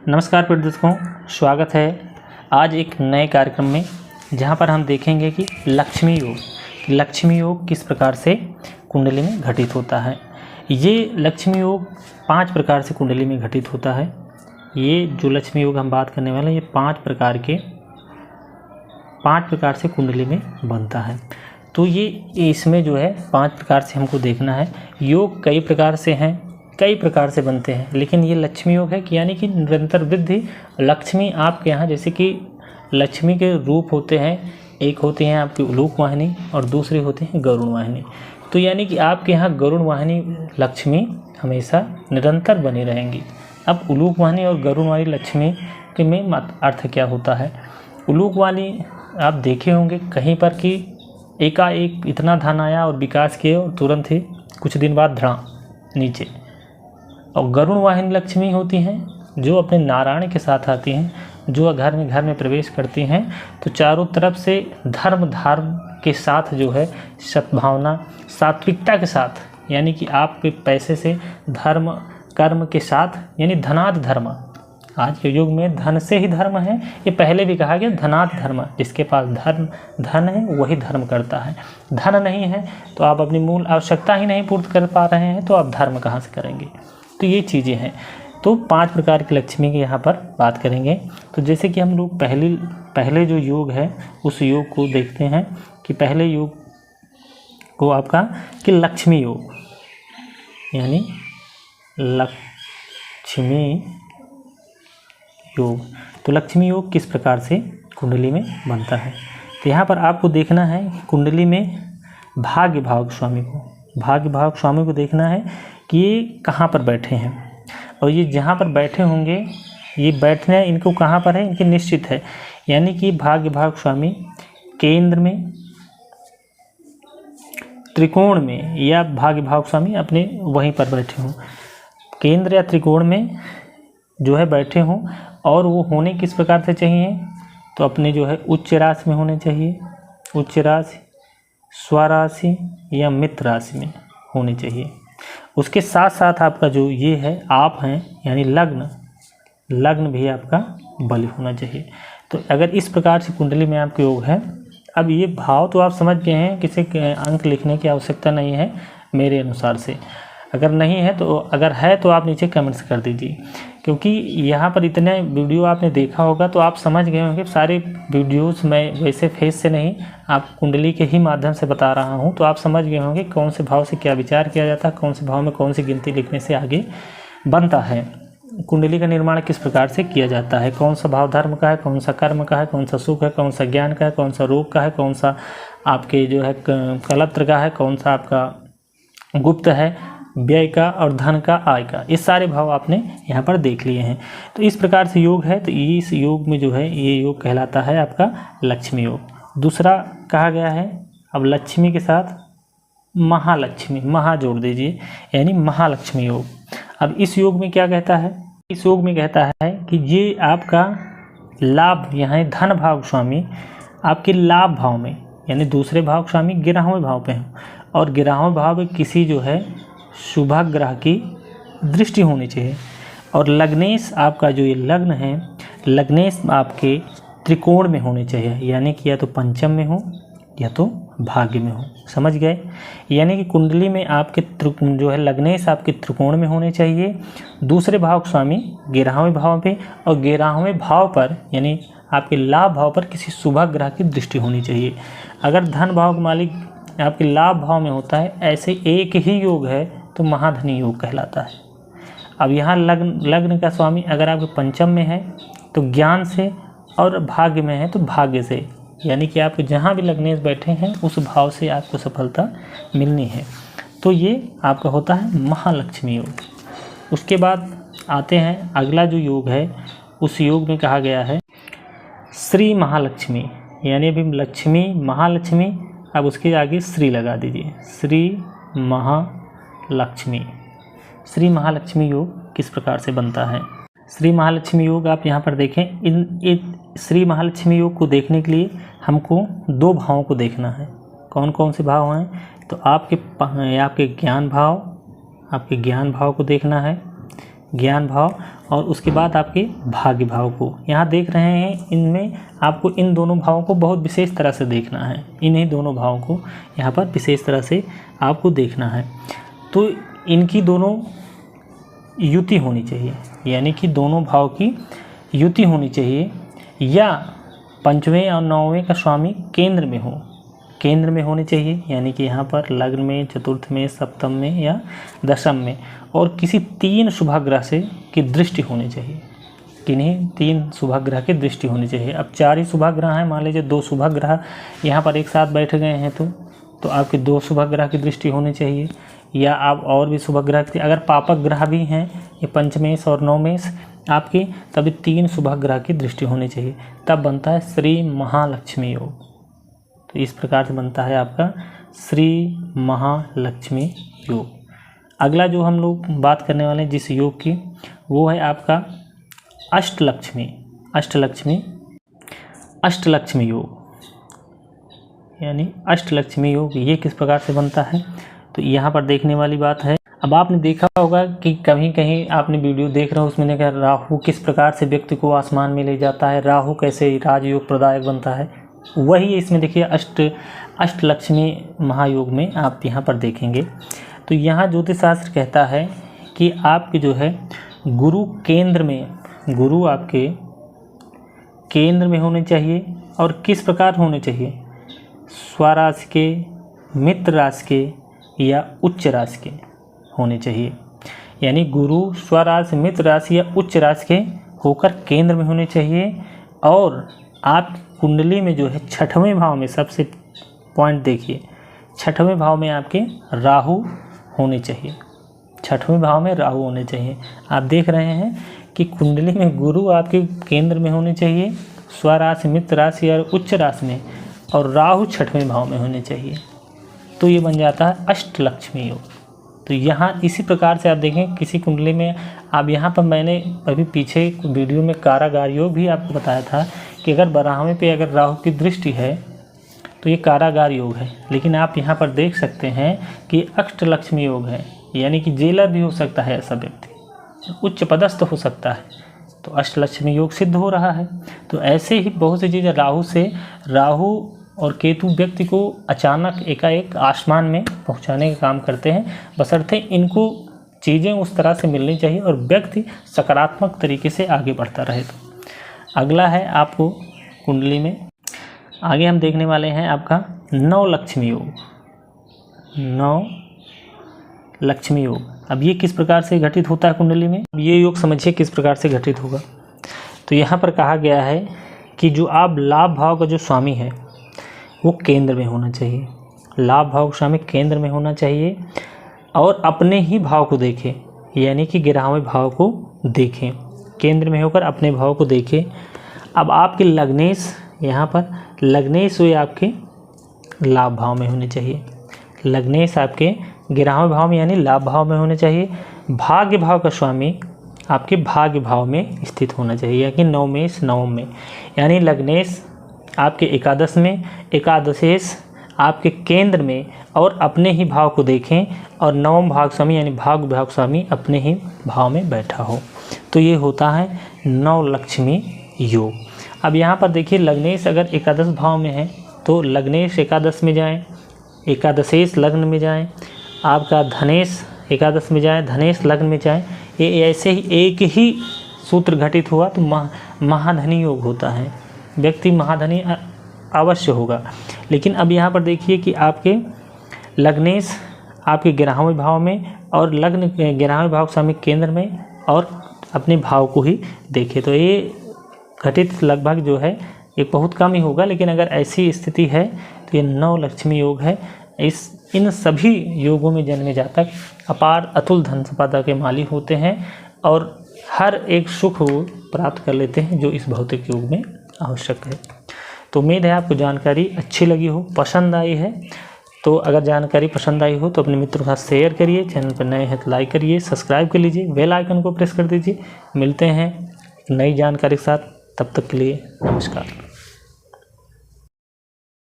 नमस्कार प्रिय दर्शकों, स्वागत है आज एक नए कार्यक्रम में, जहां पर हम देखेंगे कि लक्ष्मी योग किस प्रकार से कुंडली में घटित होता है। ये लक्ष्मी योग 5 प्रकार से कुंडली में घटित होता है। ये जो लक्ष्मी योग हम बात करने वाले हैं, ये 5 प्रकार से कुंडली में बनता है। तो ये इसमें जो है 5 प्रकार से हमको देखना है। योग कई प्रकार से हैं, कई प्रकार से बनते हैं, लेकिन ये लक्ष्मी योग है कि यानी कि निरंतर वृद्धि। लक्ष्मी आपके यहाँ जैसे कि लक्ष्मी के रूप होते हैं, एक होती हैं आपकी उलूक वाहिनी और दूसरी होती है गरुण वाहिनी। तो यानी कि आपके यहाँ गरुण वाहिनी लक्ष्मी हमेशा निरंतर बनी रहेंगी। अब उलूक वाहिनी और गरुण वाली लक्ष्मी के में अर्थ क्या होता है। उलूक वाली आप देखे होंगे कहीं पर कि एकाएक इतना धन आया और विकास किए और तुरंत ही कुछ दिन बाद धड़ा नीचे। और गरुण वाहिनी लक्ष्मी होती हैं जो अपने नारायण के साथ आती हैं, जो घर में प्रवेश करती हैं तो चारों तरफ से धर्म के साथ जो है सद्भावना सात्विकता के साथ, यानी कि आपके पैसे से धर्म कर्म के साथ, यानी धनाद धर्म। आज के युग में धन से ही धर्म है, ये पहले भी कहा गया धनाद धर्म। जिसके पास धन है वही धर्म करता है। धन नहीं है तो आप अपनी मूल आवश्यकता ही नहीं पूर्ति कर पा रहे हैं तो आप धर्म कहाँ से करेंगे। तो ये चीज़ें हैं। तो 5 प्रकार की लक्ष्मी की यहाँ पर बात करेंगे। तो जैसे कि हम लोग पहले जो योग है उस योग को देखते हैं कि पहले योग को आपका कि लक्ष्मी योग, यानी लक्ष्मी योग। तो लक्ष्मी योग किस प्रकार से कुंडली में बनता है। तो यहाँ पर आपको देखना है कुंडली में भाग्य भाव स्वामी को देखना है कि ये कहाँ पर बैठे हैं। और ये जहाँ पर बैठे होंगे, ये बैठने इनको कहाँ पर है, इनके निश्चित है। यानी कि भाग्य भाव स्वामी केंद्र में, त्रिकोण में, या भाग्य भाव स्वामी अपने वहीं पर बैठे हों, केंद्र या त्रिकोण में जो है बैठे हों। और वो होने किस प्रकार से चाहिए, तो अपने जो है उच्च राशि में होने चाहिए। उच्च राशि, स्वराशि या मित्र राशि में होने चाहिए। उसके साथ साथ आपका जो ये है आप हैं, यानी लग्न भी आपका बल होना चाहिए। तो अगर इस प्रकार से कुंडली में आपके योग है, अब ये भाव तो आप समझ गए हैं, किसी अंक लिखने की आवश्यकता नहीं है मेरे अनुसार से। अगर नहीं है तो, अगर है तो आप नीचे कमेंट्स कर दीजिए, क्योंकि यहाँ पर इतने वीडियो आपने देखा होगा तो आप समझ गए होंगे। सारे वीडियोस मैं वैसे फेस से नहीं, आप कुंडली के ही माध्यम से बता रहा हूँ, तो आप समझ गए होंगे कौन से भाव से क्या विचार किया जाता है, कौन से भाव में कौन सी गिनती लिखने से आगे बनता है। कुंडली का निर्माण किस प्रकार से किया जाता है, कौन सा भाव धर्म का है, कौन सा कर्म का है, कौन सा सुख है, कौन सा ज्ञान का है, कौन सा रोग का है, कौन सा आपके जो है कलत्र का है, कौन सा आपका गुप्त है, व्यय का और धन का, आय का। ये सारे भाव आपने यहाँ पर देख लिए हैं। तो इस प्रकार से योग है। तो इस योग में जो है ये योग कहलाता है आपका लक्ष्मी योग। दूसरा कहा गया है, अब लक्ष्मी के साथ महालक्ष्मी, महा जोड़ दीजिए, यानी महालक्ष्मी योग। अब इस योग में क्या कहता है, इस योग में कहता है कि ये आपका लाभ, यहाँ धन भाव स्वामी आपके लाभ भाव में, यानी दूसरे भाव स्वामी 11वें भाव पे हैं, और 11वें भाव में किसी जो है शुभ ग्रह की दृष्टि होनी चाहिए। और लग्नेश आपका जो ये लग्न है, लग्नेश आपके त्रिकोण में होने चाहिए, यानी कि या तो पंचम में हो या तो भाग्य में हो। समझ गए। यानी कि कुंडली में आपके जो है लग्नेश आपके त्रिकोण में होने चाहिए। दूसरे भाव स्वामी 11वें भाव पे, और 11वें भाव पर यानी आपके लाभ भाव पर किसी शुभ ग्रह की दृष्टि होनी चाहिए। अगर धन भाव का मालिक आपके लाभ भाव में होता है, ऐसे एक ही योग है तो महाधनी योग कहलाता है। अब यहाँ लग्न का स्वामी अगर आपके पंचम में है तो ज्ञान से, और भाग्य में है तो भाग्य से, यानी कि आप जहाँ भी लग्नेश बैठे हैं उस भाव से आपको सफलता मिलनी है। तो ये आपका होता है महालक्ष्मी योग। उसके बाद आते हैं अगला जो योग है, उस योग में कहा गया है श्री महालक्ष्मी, यानी अभी लक्ष्मी महालक्ष्मी, अब उसके आगे श्री लगा दीजिए, श्री महालक्ष्मी। श्री महालक्ष्मी योग किस प्रकार से बनता है। श्री महालक्ष्मी योग आप यहाँ पर देखें। इन श्री महालक्ष्मी योग को देखने के लिए हमको 2 भावों को देखना है। कौन कौन से भाव हैं, तो आपके ज्ञान भाव को देखना है। ज्ञान भाव और उसके बाद आपके भाग्य भाव को यहाँ देख रहे हैं। इनमें आपको इन दोनों भावों को बहुत विशेष तरह से देखना है। इन्हीं दोनों भावों को यहाँ पर विशेष तरह से आपको देखना है। तो इनकी दोनों युति होनी चाहिए, यानी कि दोनों भाव की युति होनी चाहिए, या पंचवें और नौवें का स्वामी केंद्र में हो, केंद्र में होने चाहिए, यानी कि यहाँ पर लग्न में, चतुर्थ में, सप्तम में या दशम में, और किसी 3 शुभाग्रह से की दृष्टि होनी चाहिए। किन्हीं 3 शुभाग्रह की दृष्टि होनी चाहिए। अब 4 ही शुभाग्रह हैं, मान लीजिए 2 शुभाग्रह यहाँ पर एक साथ बैठ गए हैं तो आपके 2 शुभाग्रह की दृष्टि होनी चाहिए, या आप और भी शुभाग्रह की, अगर पापक ग्रह भी हैं ये पंचमेश और नवमेश आपके, तभी 3 शुभाग्रह की दृष्टि होनी चाहिए, तब बनता है श्री महालक्ष्मी योग। तो इस प्रकार से बनता है आपका श्री महालक्ष्मी योग। अगला जो हम लोग बात करने वाले हैं जिस योग की, वो है आपका अष्टलक्ष्मी योग, यानी अष्टलक्ष्मी योग। ये किस प्रकार से बनता है तो यहाँ पर देखने वाली बात है। अब आपने देखा होगा कि कहीं कहीं आपने वीडियो देख रहे हो, उसमें देखा राहु किस प्रकार से व्यक्ति को आसमान में ले जाता है, राहु कैसे राजयोग प्रदायक बनता है, वही इसमें देखिए अष्टलक्ष्मी महायोग में आप यहाँ पर देखेंगे। तो यहाँ ज्योतिष शास्त्र कहता है कि आपके जो है गुरु केंद्र में, गुरु आपके केंद्र में होने चाहिए, और किस प्रकार होने चाहिए, स्वराशि के, मित्र राशि के या उच्च राशि के होने चाहिए। यानी गुरु स्वराशि, मित्र राशि या उच्च राशि के होकर केंद्र में होने चाहिए। और आप कुंडली में जो है 6वें भाव में, सबसे पॉइंट देखिए, 6वें भाव में आपके राहु होने चाहिए, 6वें भाव में राहु होने चाहिए। आप देख रहे हैं कि कुंडली में गुरु आपके केंद्र में होने चाहिए, स्वराशि, मित्र राशि और उच्च राशि में, और राहु 6वें भाव में होने चाहिए। तो ये बन जाता है अष्टलक्ष्मी योग। तो यहाँ इसी प्रकार से आप देखें किसी कुंडली में, आप यहाँ पर मैंने अभी पीछे वीडियो में कारागार योग भी आपको बताया था कि अगर 12वें पे अगर राहु की दृष्टि है तो ये कारागार योग है। लेकिन आप यहाँ पर देख सकते हैं कि अष्टलक्ष्मी योग है, यानी कि जेलर भी हो सकता है ऐसा व्यक्ति, उच्च पदस्थ हो सकता है, तो अष्टलक्ष्मी योग सिद्ध हो रहा है। तो ऐसे ही बहुत सी चीज़ें राहु और केतु व्यक्ति को अचानक एकाएक आसमान में पहुंचाने का काम करते हैं, बशर्ते इनको चीज़ें उस तरह से मिलनी चाहिए और व्यक्ति सकारात्मक तरीके से आगे बढ़ता रहे। तो अगला है आपको कुंडली में आगे हम देखने वाले हैं आपका नवलक्ष्मी योग। नवलक्ष्मी योग, अब ये किस प्रकार से घटित होता है कुंडली में, अब ये योग समझिए किस प्रकार से घटित होगा। तो यहाँ पर कहा गया है कि जो आप लाभ भाव का जो स्वामी है वो केंद्र में होना चाहिए, लाभ भाव का स्वामी केंद्र में होना चाहिए, और अपने ही भाव को देखें, यानी कि 11वें भाव को देखें, केंद्र में होकर अपने भाव को देखें। अब आपके लग्नेश, यहाँ पर लग्नेश हुए आपके लाभ भाव में होने चाहिए, लग्नेश आपके 11वें भाव में यानी लाभ भाव में होने चाहिए। भाग्य भाव का स्वामी आपके भाग्य भाव में स्थित होना चाहिए, यानी नवमेश नवम में, यानी लग्नेश आपके एकादश में, एकादशेश आपके केंद्र में, और अपने ही भाव को देखें, और नवम भाव स्वामी यानी भाग्य भाव स्वामी अपने ही भाव में बैठा हो। तो ये होता है नवलक्ष्मी योग। अब यहाँ पर देखिए लग्नेश अगर एकादश भाव में है तो लग्नेश एकादश में जाएं, एकादशेश लग्न में जाएं, आपका धनेश एकादश में जाएं, धनेश लग्न में जाएं। ये ऐसे ही एक ही सूत्र घटित हुआ तो महाधनी योग होता है, व्यक्ति महाधनी अवश्य होगा। लेकिन अब यहाँ पर देखिए कि आपके लग्नेश आपके 11वें भाव में, और लग्न 11वें भाव स्वामी केंद्र में, और अपने भाव को ही देखे, तो ये घटित लगभग जो है ये बहुत कम ही होगा। लेकिन अगर ऐसी स्थिति है तो ये नवलक्ष्मी योग है। इन सभी योगों में जन्मे जातक अपार अतुल धन संपदा के मालिक होते हैं, और हर एक सुख प्राप्त कर लेते हैं जो इस भौतिक युग में आवश्यक है। तो उम्मीद है आपको जानकारी अच्छी लगी हो, पसंद आई है। तो अगर जानकारी पसंद आई हो तो अपने मित्रों के साथ शेयर करिए, चैनल पर नए हैं तो लाइक करिए, सब्सक्राइब कर लीजिए, बेल आइकन को प्रेस कर दीजिए। मिलते हैं नई जानकारी के साथ, तब तक के लिए नमस्कार।